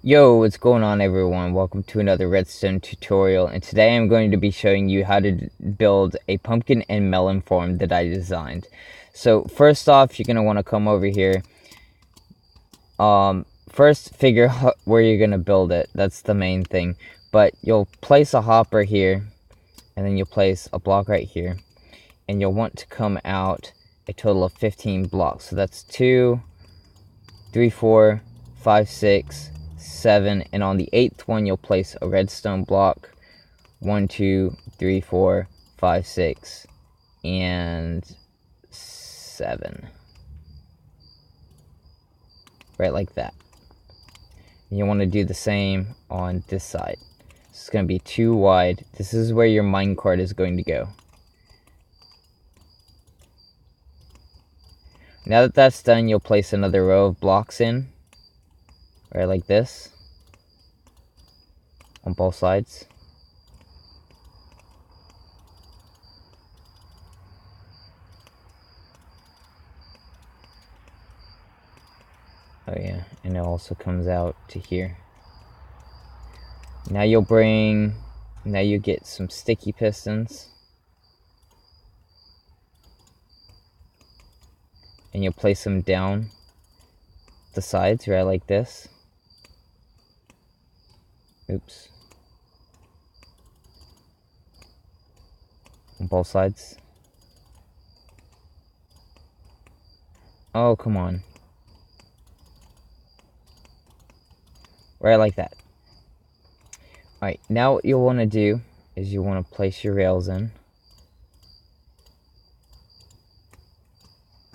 Yo, what's going on everyone? Welcome to another redstone tutorial, and today I'm going to be showing you how to build a pumpkin and melon farm that I designed. So first off, you're going to want to come over here. First figure out where you're going to build it. That's the main thing. But you'll place a hopper here, and then you'll place a block right here. And you'll want to come out a total of 15 blocks. So that's 2, 3, 4, 5, 6, 7, and on the 8th one you'll place a redstone block. 1, 2, 3, 4, 5, 6, and 7. Right like that. And you want to do the same on this side. It's going to be too wide. This is where your minecart is going to go. Now that that's done, you'll place another row of blocks in. Right like this. On both sides. Oh yeah, and it also comes out to here. Now you get some sticky pistons. And you'll place them down the sides, right like this. Oops. On both sides. Oh, come on. Right like that. Alright, now what you'll want to do is you want to place your rails in.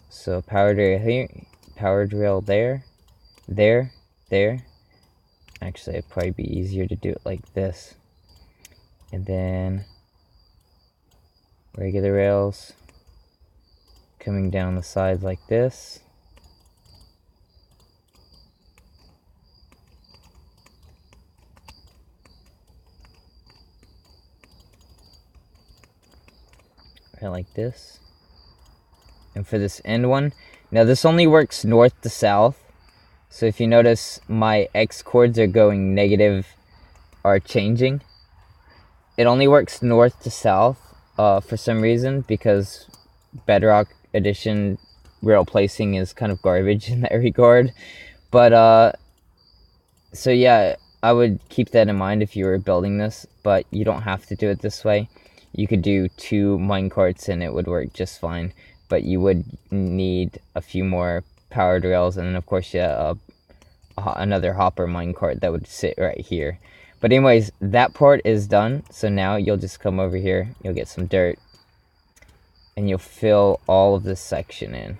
So powered rail here, powered rail there, there. Actually, it'd probably be easier to do it like this. And then regular rails coming down the sides like this. Right like this. And for this end one, now this only works north to south. So if you notice, my X chords are going negative, are changing. It only works north to south for some reason, because Bedrock Edition rail placing is kind of garbage in that regard. But so yeah, I would keep that in mind if you were building this, but you don't have to do it this way. You could do 2 minecarts and it would work just fine, but you would need a few more powered rails, and then of course, yeah, another hopper minecart that would sit right here. But anyways, that part is done. So now you'll just come over here, you'll get some dirt, and you'll fill all of this section in.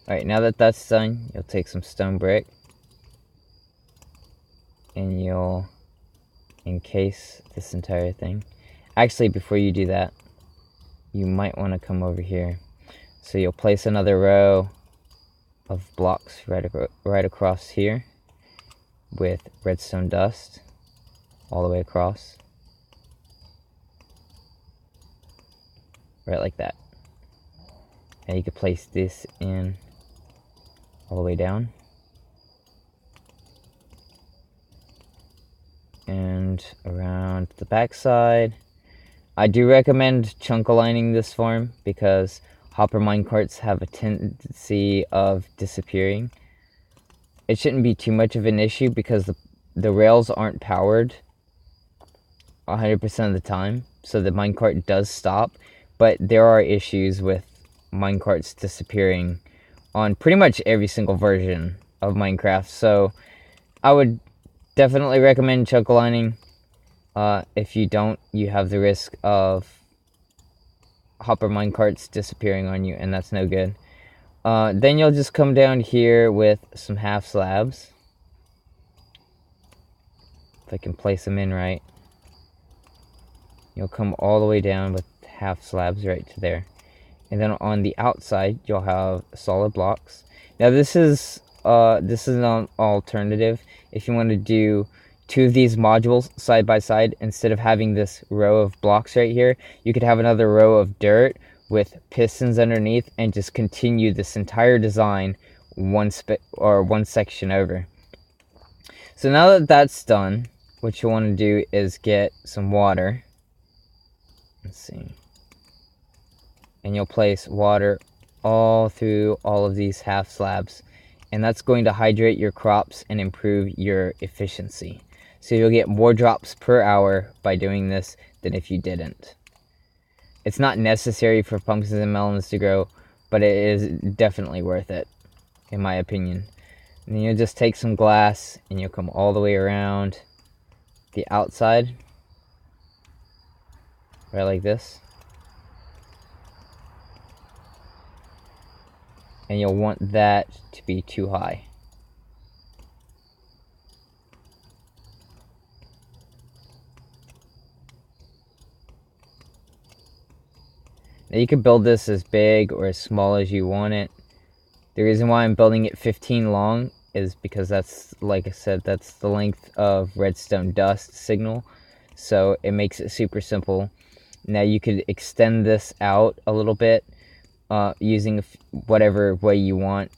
Alright, now that that's done, you'll take some stone brick and you'll encase this entire thing. Actually, before you do that, you might want to come over here. So you'll place another row of blocks right across here with redstone dust all the way across. Right like that. And you can place this in all the way down. And around the back side. I do recommend chunk aligning this farm because hopper minecarts have a tendency of disappearing. It shouldn't be too much of an issue because the rails aren't powered 100% of the time, so the minecart does stop, but there are issues with minecarts disappearing on pretty much every single version of Minecraft, so I would definitely recommend chunk aligning. If you don't, you have the risk of hopper minecarts disappearing on you, and that's no good. Then you'll just come down here with some half slabs if I can place them in right, you'll come all the way down with half slabs right to there. And then on the outside, you'll have solid blocks. Now this is an alternative. If you want to do two of these modules side by side, instead of having this row of blocks right here, you could have another row of dirt with pistons underneath and just continue this entire design one section over. So now that that's done, what you want to do is get some water. Let's see. And you'll place water all through all of these half slabs, and that's going to hydrate your crops and improve your efficiency. So you'll get more drops per hour by doing this than if you didn't. It's not necessary for pumpkins and melons to grow, but it is definitely worth it, in my opinion. And then you'll just take some glass and you'll come all the way around the outside, right like this. And you'll want that to be too high. Now you can build this as big or as small as you want it. The reason why I'm building it 15 long is because that's, like I said, that's the length of redstone dust signal. So it makes it super simple. Now you could extend this out a little bit using whatever way you want.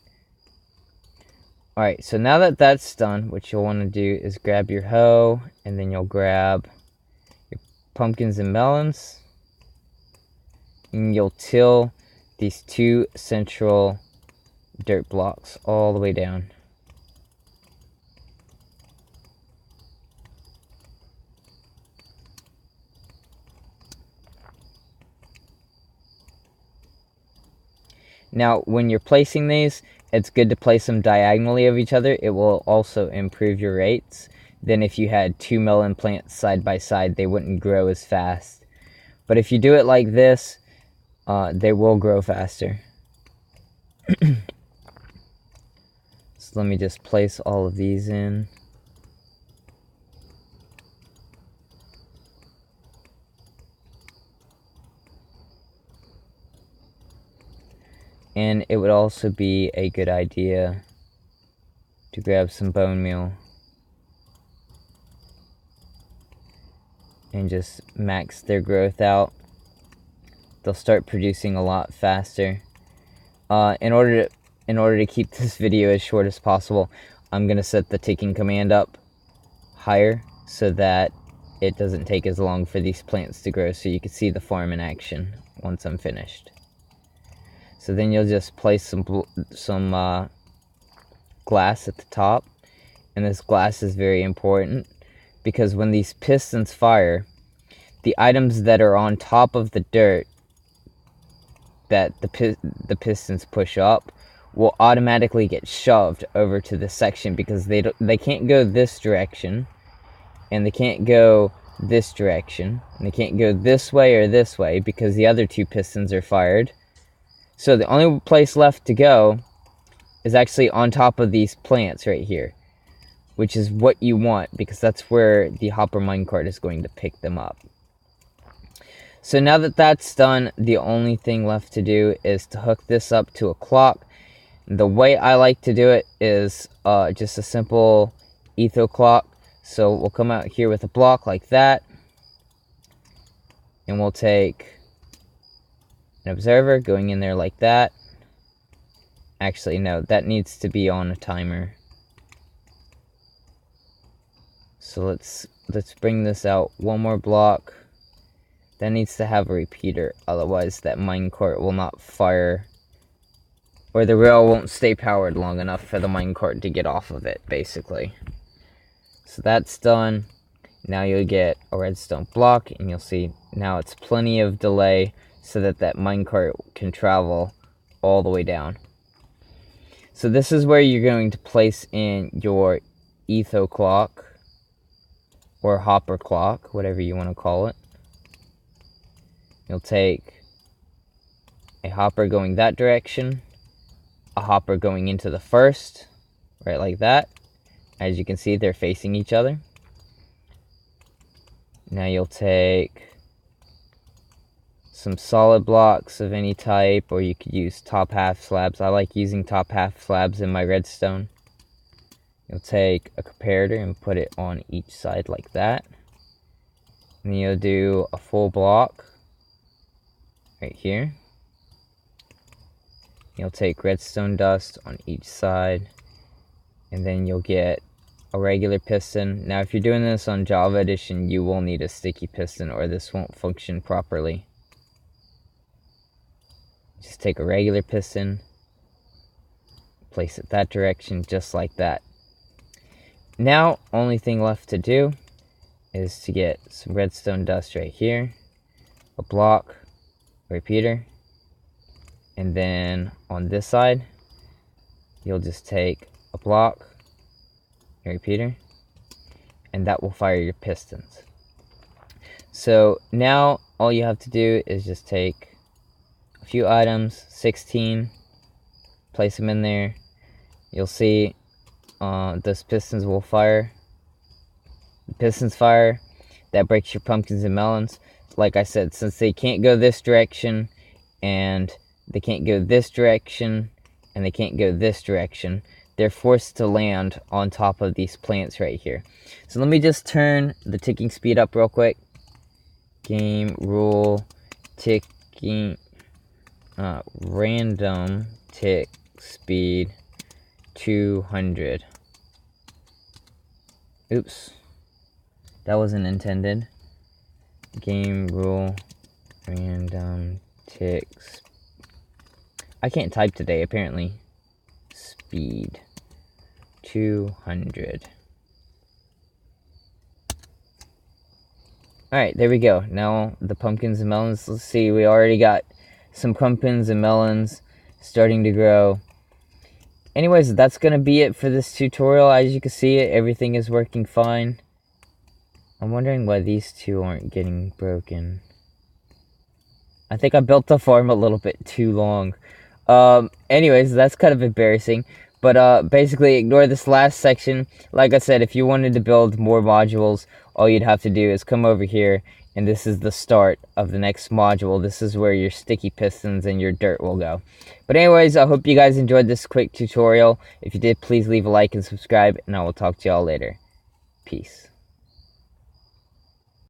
Alright, so now that that's done, what you'll want to do is grab your hoe, and then you'll grab your pumpkins and melons, and you'll till these two central dirt blocks all the way down. Now, when you're placing these, it's good to place them diagonally of each other. It will also improve your rates. Then if you had two melon plants side by side, they wouldn't grow as fast. But if you do it like this, they will grow faster. So let me just place all of these in. And it would also be a good idea to grab some bone meal and just max their growth out. They'll start producing a lot faster. In order to keep this video as short as possible, I'm going to set the ticking command up higher so that it doesn't take as long for these plants to grow, so you can see the farm in action once I'm finished. So then you'll just place some glass at the top, and this glass is very important because when these pistons fire, the items that are on top of the dirt that the pistons push up will automatically get shoved over to this section because they can't go this direction, and they can't go this direction, and they can't go this way or this way because the other two pistons are fired. So the only place left to go is actually on top of these plants right here, which is what you want because that's where the hopper minecart is going to pick them up. So now that that's done, the only thing left to do is to hook this up to a clock. The way I like to do it is just a simple etho clock. So we'll come out here with a block like that, and we'll take an observer going in there like that. Actually, no, that needs to be on a timer. So let's bring this out one more block. That needs to have a repeater, otherwise that minecart will not fire, or the rail won't stay powered long enough for the minecart to get off of it, basically. So that's done. Now you'll get a redstone block, and you'll see now it's plenty of delay so that minecart can travel all the way down. So this is where you're going to place in your etho clock, or hopper clock, whatever you want to call it. You'll take a hopper going that direction, a hopper going into the first, right like that. As you can see, they're facing each other. Now you'll take some solid blocks of any type, or you could use top half slabs. I like using top half slabs in my redstone. You'll take a comparator and put it on each side like that. And then you'll do a full block right here. You'll take redstone dust on each side, and then you'll get a regular piston. Now if you're doing this on Java Edition, you will need a sticky piston or this won't function properly. Just take a regular piston, place it that direction, just like that. Now, only thing left to do is to get some redstone dust right here, a block, a repeater, and then on this side, you'll just take a block, a repeater, and that will fire your pistons. So now all you have to do is just take a few items, 16, place them in there. You'll see those pistons will fire. The pistons fire, that breaks your pumpkins and melons. Like I said, since they can't go this direction, and they can't go this direction, and they can't go this direction, they're forced to land on top of these plants right here. So let me just turn the ticking speed up real quick. Game rule ticking random tick speed 200. Oops, that wasn't intended. Game rule random ticks. I can't type today apparently. Speed 200. Alright, there we go. Now the pumpkins and melons. Let's see, we already got some pumpkins and melons starting to grow. Anyways, that's going to be it for this tutorial. As you can see, everything is working fine. I'm wondering why these two aren't getting broken. I think I built the farm a little bit too long. Anyways, that's kind of embarrassing. But basically, ignore this last section. Like I said, if you wanted to build more modules, all you'd have to do is come over here, and this is the start of the next module. This is where your sticky pistons and your dirt will go. But anyways, I hope you guys enjoyed this quick tutorial. If you did, please leave a like and subscribe, and I will talk to y'all later. Peace.